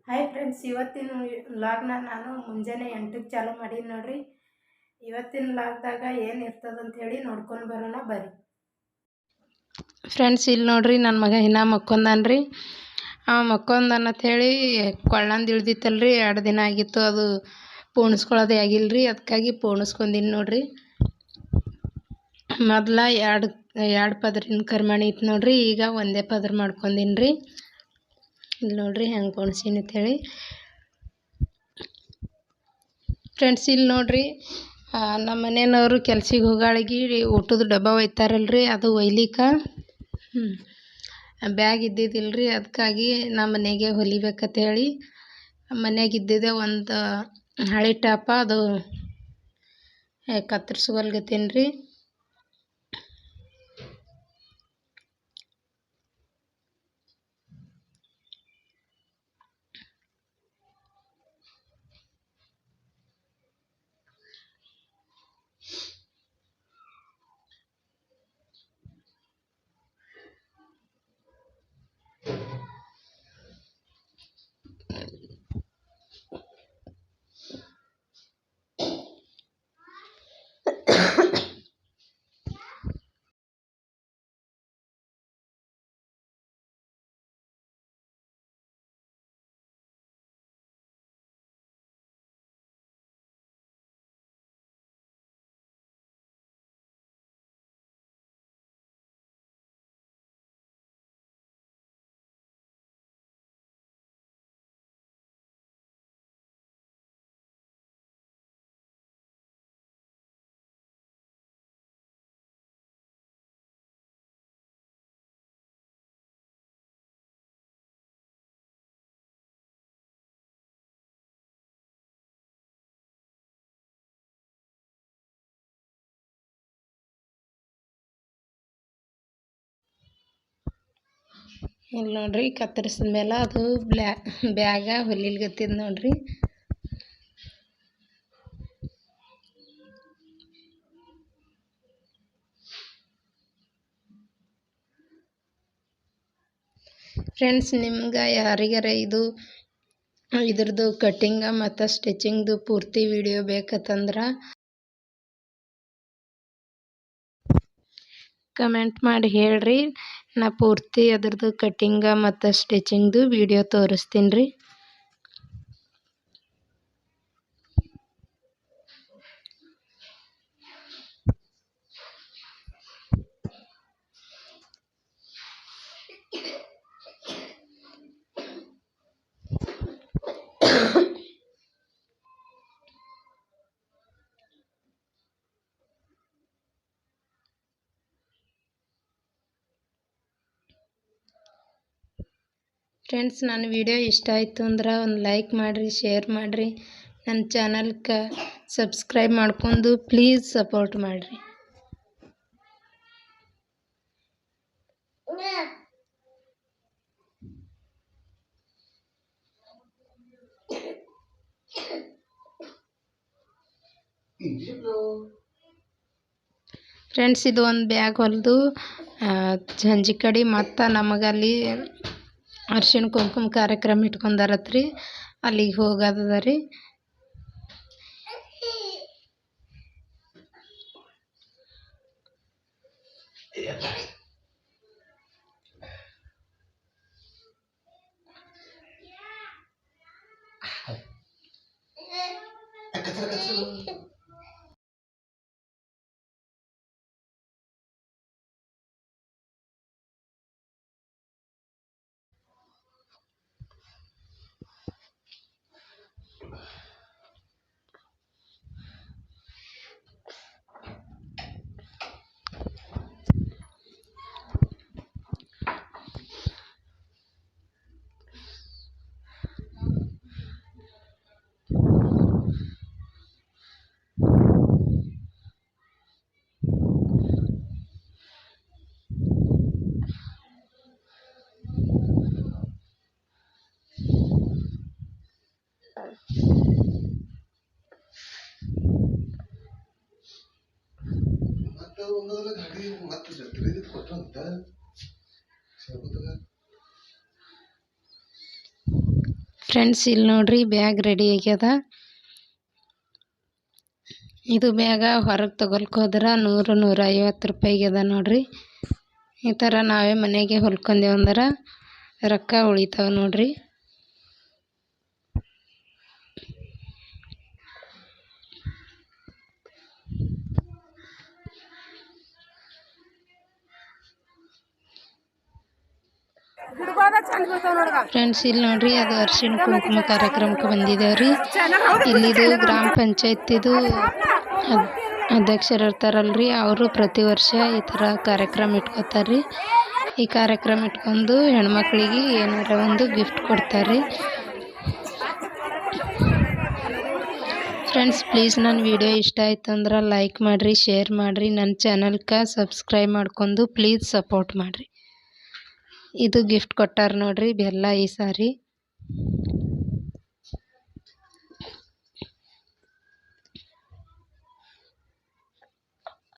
Hi friends, ಇವತ್ತಿನ ವ್ಲಾಗ್ನ ನಾನು ಮುಂಜಾನೆ 8ಕ್ಕೆ ಚಾಲು ಮಾಡೀನಿ ನೋಡ್ರಿ. ಇವತ್ತಿನ ವ್ಲಾಗ್ದಾಗ ಏನು ಇರ್ತದಂತ ಹೇಳಿ ನೋಡ್ಕೊಂಡು ಬರೋಣ ಬರ್ರಿ ಫ್ರೆಂಡ್ಸ್. ಇಲ್ಲಿ ನೋಡ್ರಿ, ನನ್ನ ಮಗ ಇನ್ನೂ ಮಕ್ಕೊಂದಾನ್ರಿ. ಮಕ್ಕೊಂದನ್ನತ್ ಹೇಳಿ ಕೊಳ್ಳಂದು ಇಳ್ದಿತ್ತಲ್ರಿ, 2 ದಿನ ಆಗಿತ್ತು. ಅದು ಪೋಣಿಸ್ಕೊಳ್ಳೋದೇ ಆಗಿಲ್ರಿ, ಅದಕ್ಕಾಗಿ ಪೋಣಿಸ್ಕೊಂದಿನಿ ನೋಡ್ರಿ. ಮೊದಲ ಎರಡು ಪದರಿನ ಕರ್ಮಣಿ ಇತ್ತು ನೋಡ್ರಿ, ಈಗ ಒಂದೇ ಪದ್ರ ಮಾಡ್ಕೊಂದಿನಿ ರೀ. ಇಲ್ಲಿ ನೋಡ್ರಿ ಹೆಂಗೆ ಪೋಣಿಸೀನಿ ಅಂತೇಳಿ. ಫ್ರೆಂಡ್ಸ್, ಇಲ್ಲಿ ನೋಡ್ರಿ, ನಮ್ಮ ಮನೆಯವರು ಕೆಲ್ಸಿಗೆ ಹೋಗಾಳಿಗೆ ಊಟದ ಡಬ್ಬ ಒಯ್ತಾರಲ್ರಿ, ಅದು ಒಯ್ಲಿಕ್ಕೆ ಬ್ಯಾಗ್ ಇದ್ದಿದ್ದಿಲ್ರಿ. ಅದಕ್ಕಾಗಿ ನಮ್ಮ ಮನೆಗೆ ಹೊಲಿಬೇಕಂತ ಹೇಳಿ ಮನೆಗೆ ಇದ್ದಿದ್ದೆ ಒಂದು ಹಳೆ ಟಾಪ, ಅದು ಕತ್ತರಿಸ್ಕೊಲ್ಗತ್ತೀನಿ ರೀ. ಇಲ್ಲಿ ನೋಡ್ರಿ, ಕತ್ತರಿಸಿದ ಮೇಲೆ ಅದು ಬ್ಯಾಗ ಹೊಲಿಲ್ಗತ್ತಿದ್ ನೋಡ್ರಿ. ಫ್ರೆಂಡ್ಸ್, ನಿಮ್ಗೆ ಯಾರಿಗಾರ ಇದ್ರದ್ದು ಕಟ್ಟಿಂಗ ಮತ್ತು ಸ್ಟಿಚಿಂಗ್ದು ಪೂರ್ತಿ ವಿಡಿಯೋ ಬೇಕಂತಂದ್ರೆ ಕಮೆಂಟ್ ಮಾಡಿ ಹೇಳ್ರಿ. ನಾ ಪೂರ್ತಿ ಅದ್ರದ್ದು ಕಟ್ಟಿಂಗ ಮತ್ತು ಸ್ಟಿಚಿಂಗ್ದು ವಿಡಿಯೋ ತೋರಿಸ್ತೀನಿ ರೀ. ಫ್ರೆಂಡ್ಸ್, ನನ್ನ ವಿಡಿಯೋ ಇಷ್ಟ ಆಯಿತು ಅಂದ್ರೆ ಒಂದು ಲೈಕ್ ಮಾಡಿರಿ, ಶೇರ್ ಮಾಡಿರಿ, ನನ್ನ ಚಾನಲ್ಗೆ ಸಬ್ಸ್ಕ್ರೈಬ್ ಮಾಡ್ಕೊಂಡು ಪ್ಲೀಸ್ ಸಪೋರ್ಟ್ ಮಾಡಿರಿ. ಫ್ರೆಂಡ್ಸ್, ಇದು ಒಂದು ಬ್ಯಾಗ್ ಹೊಲಿದು ಸಂಜೆ ಕಡೆ ಮತ್ತು ನಮಗಲ್ಲಿ ಅರ್ಶಿಣ ಕುಂಕುಮ ಕಾರ್ಯಕ್ರಮ ಇಟ್ಕೊಂಡಾರತ್ರಿ, ಅಲ್ಲಿಗೆ ಹೋಗೋದದ ರೀ. ಫ್ರೆಂಡ್ಸ್ ಇಲ್ಲಿ ನೋಡ್ರಿ ಬ್ಯಾಗ್ ರೆಡಿ ಆಗ್ಯದ. ಇದು ಬ್ಯಾಗ ಹೊರಗೆ ತಗೊಳ್ಕೆ ಹೋದ್ರೆ 100-150 ರೂಪಾಯಿಗೆ ಅದ ನೋಡ್ರಿ. ಈ ಥರ ನಾವೇ ಮನೆಗೆ ಹೊಲ್ಕೊಂಡೇವು ಅಂದ್ರೆ ರೊಕ್ಕ ಉಳಿತಾವ ನೋಡ್ರಿ. ಫ್ರೆಂಡ್ಸ್ ಇಲ್ಲಿ ನೋಡ್ರಿ ಅದು ಅರಿಶಿಣ ಕುಂಕುಮ ಕಾರ್ಯಕ್ರಮಕ್ಕೆ ಬಂದಿದ್ದೇವ್ರಿ. ಇಲ್ಲಿದು ಗ್ರಾಮ ಪಂಚಾಯತಿದು ಅಧ್ಯಕ್ಷರು ಇರ್ತಾರಲ್ರಿ, ಅವರು ಪ್ರತಿ ವರ್ಷ ಈ ಥರ ಕಾರ್ಯಕ್ರಮ ಇಟ್ಕೋತಾರ್ರಿ. ಈ ಕಾರ್ಯಕ್ರಮ ಇಟ್ಕೊಂಡು ಹೆಣ್ಮಕ್ಳಿಗೆ ಏನಾರ ಒಂದು ಗಿಫ್ಟ್ ಕೊಡ್ತಾರೆ. ಫ್ರೆಂಡ್ಸ್ ಪ್ಲೀಸ್ ನನ್ನ ವಿಡಿಯೋ ಇಷ್ಟ ಆಯ್ತು ಅಂದ್ರೆ ಲೈಕ್ ಮಾಡಿರಿ, ಶೇರ್ ಮಾಡಿರಿ, ನನ್ನ ಚಾನಲ್ಗೆ ಸಬ್ಸ್ಕ್ರೈಬ್ ಮಾಡ್ಕೊಂಡು ಪ್ಲೀಸ್ ಸಪೋರ್ಟ್ ಮಾಡಿರಿ. ಇದು ಗಿಫ್ಟ್ ಕೊಟ್ಟಾರ ನೋಡ್ರಿ ಬೆಲ್ಲ ಈ ಸಾರಿ.